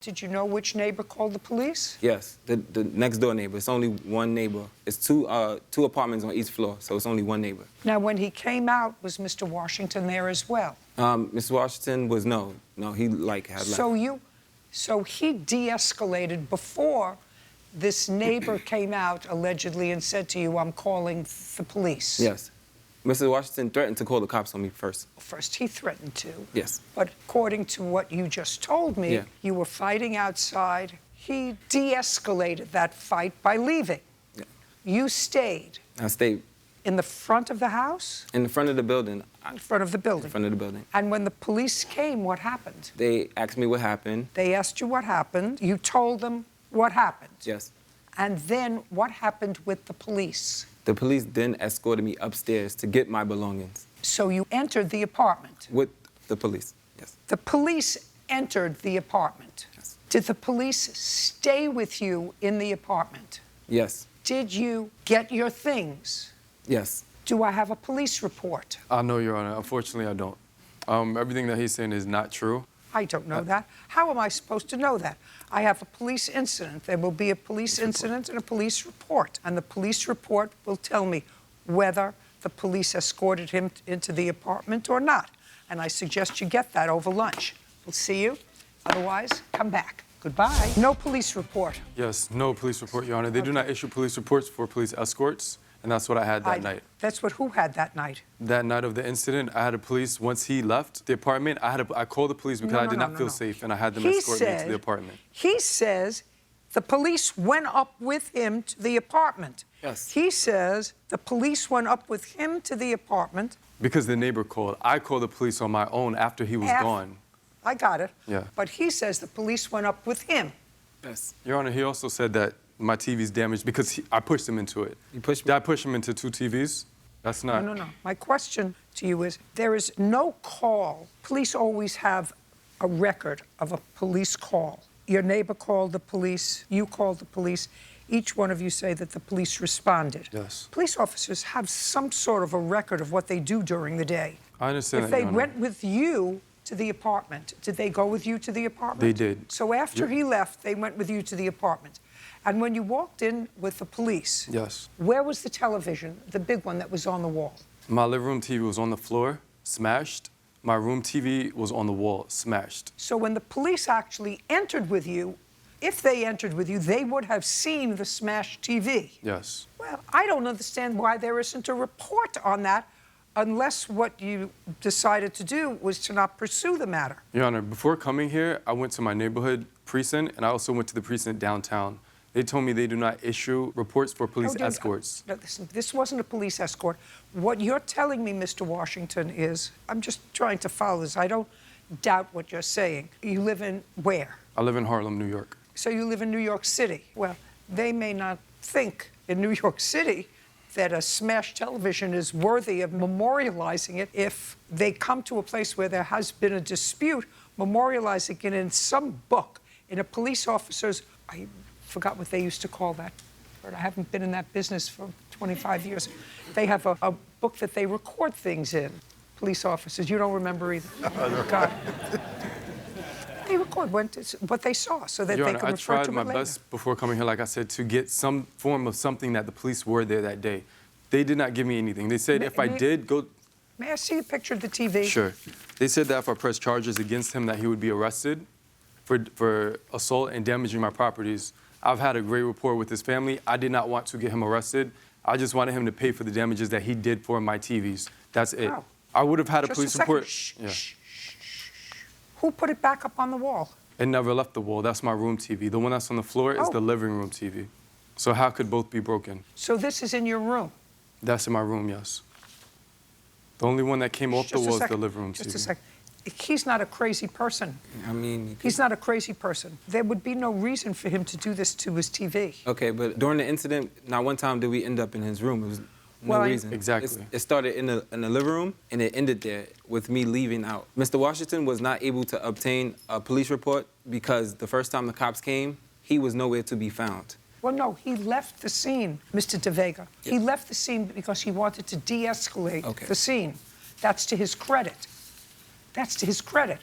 Did you know which neighbor called the police? Yes, the next door neighbor. It's only one neighbor. It's two apartments on each floor, so it's only one neighbor. Now, when he came out, was Mr. Washington there as well? Mr. Washington was no, he had left. So he de-escalated before this neighbor came out allegedly and said to you, "I'm calling the police." Yes. Mr. Washington threatened to call the cops on me first. First, he threatened to. Yes. But according to what you just told me, yeah. You were fighting outside. He de-escalated that fight by leaving. Yeah. You stayed. I stayed. In the front of the house? In the front of the building. In front of the building? In front of the building. And when the police came, what happened? They asked me what happened. They asked you what happened. You told them what happened. Yes. And then what happened with the police? The police then escorted me upstairs to get my belongings. So you entered the apartment? With the police, yes. The police entered the apartment? Yes. Did the police stay with you in the apartment? Yes. Did you get your things? Yes. Do I have a police report? No, Your Honor. Unfortunately, I don't. Everything that he's saying is not true. I don't know that. How am I supposed to know that? I have a police incident. There will be a police incident and a police report. And the police report will tell me whether the police escorted him into the apartment or not. And I suggest you get that over lunch. We'll see you. Otherwise, come back. Goodbye. No police report. Yes, no police report, Your Honor. They do not issue police reports for police escorts, and that's what I had that night. That's what who had that night? That night of the incident, I had a police, once he left the apartment, I called the police because I did not feel safe, and I had them escort me to the apartment. He says the police went up with him to the apartment. Yes. He says the police went up with him to the apartment. Because the neighbor called. I called the police on my own after he was gone. I got it. Yeah. But he says the police went up with him. Yes. Your Honor, he also said that my TV's damaged because I pushed him into it. You pushed me? Did I push him into two TVs? That's not. No. My question to you is, there is no call. Police always have a record of a police call. Your neighbor called the police, you called the police. Each one of you say that the police responded. Yes. Police officers have some sort of a record of what they do during the day. I understand if that, they Your Honor. went with you to the apartment, did they go with you to the apartment? They did. So after he left, they went with you to the apartment. And when you walked in with the police, Yes. Where was the television, the big one that was on the wall? My living room TV was on the floor, smashed. My room TV was on the wall, smashed. So when the police actually entered with you, if they entered with you, they would have seen the smashed TV. Yes. Well, I don't understand why there isn't a report on that unless what you decided to do was to not pursue the matter. Your Honor, before coming here, I went to my neighborhood precinct, and I also went to the precinct downtown. They told me they do not issue reports for police escorts. No, listen, this wasn't a police escort. What you're telling me, Mr. Washington, is, I'm just trying to follow this. I don't doubt what you're saying. You live in where? I live in Harlem, New York. So you live in New York City. Well, they may not think in New York City that a smashed television is worthy of memorializing it. If they come to a place where there has been a dispute, memorializing it in some book, in a police officer's, I forgot what they used to call that. I haven't been in that business for 25 years. They have a book that they record things in, police officers. You don't remember either. Oh, God. They record what they saw so that Your they Honor, can I refer to it tried my later. best before coming here, like I said, to get some form of something that the police were there that day. They did not give me anything. They said if I did go... May I see a picture of the TV? Sure. They said that if I pressed charges against him, that he would be arrested for assault and damaging my properties. I've had a great rapport with his family. I did not want to get him arrested. I just wanted him to pay for the damages that he did for my TVs. That's it. Wow. I would have had a police report. Shh, Yeah. shh. Who put it back up on the wall? It never left the wall. That's my room TV. The one that's on the floor is the living room TV. So how could both be broken? So this is in your room? That's in my room, yes. The only one that came off the wall is the living room TV. Just a second. He's not a crazy person. I mean... He's not a crazy person. There would be no reason for him to do this to his TV. Okay, but during the incident, not one time did we end up in his room. It was no reason. Exactly. It started in the living room, and it ended there with me leaving out. Mr. Washington was not able to obtain a police report because the first time the cops came, he was nowhere to be found. Well, no, he left the scene, Mr. DeVega. Yes. He left the scene because he wanted to de-escalate Okay. the scene. That's to his credit. That's to his credit.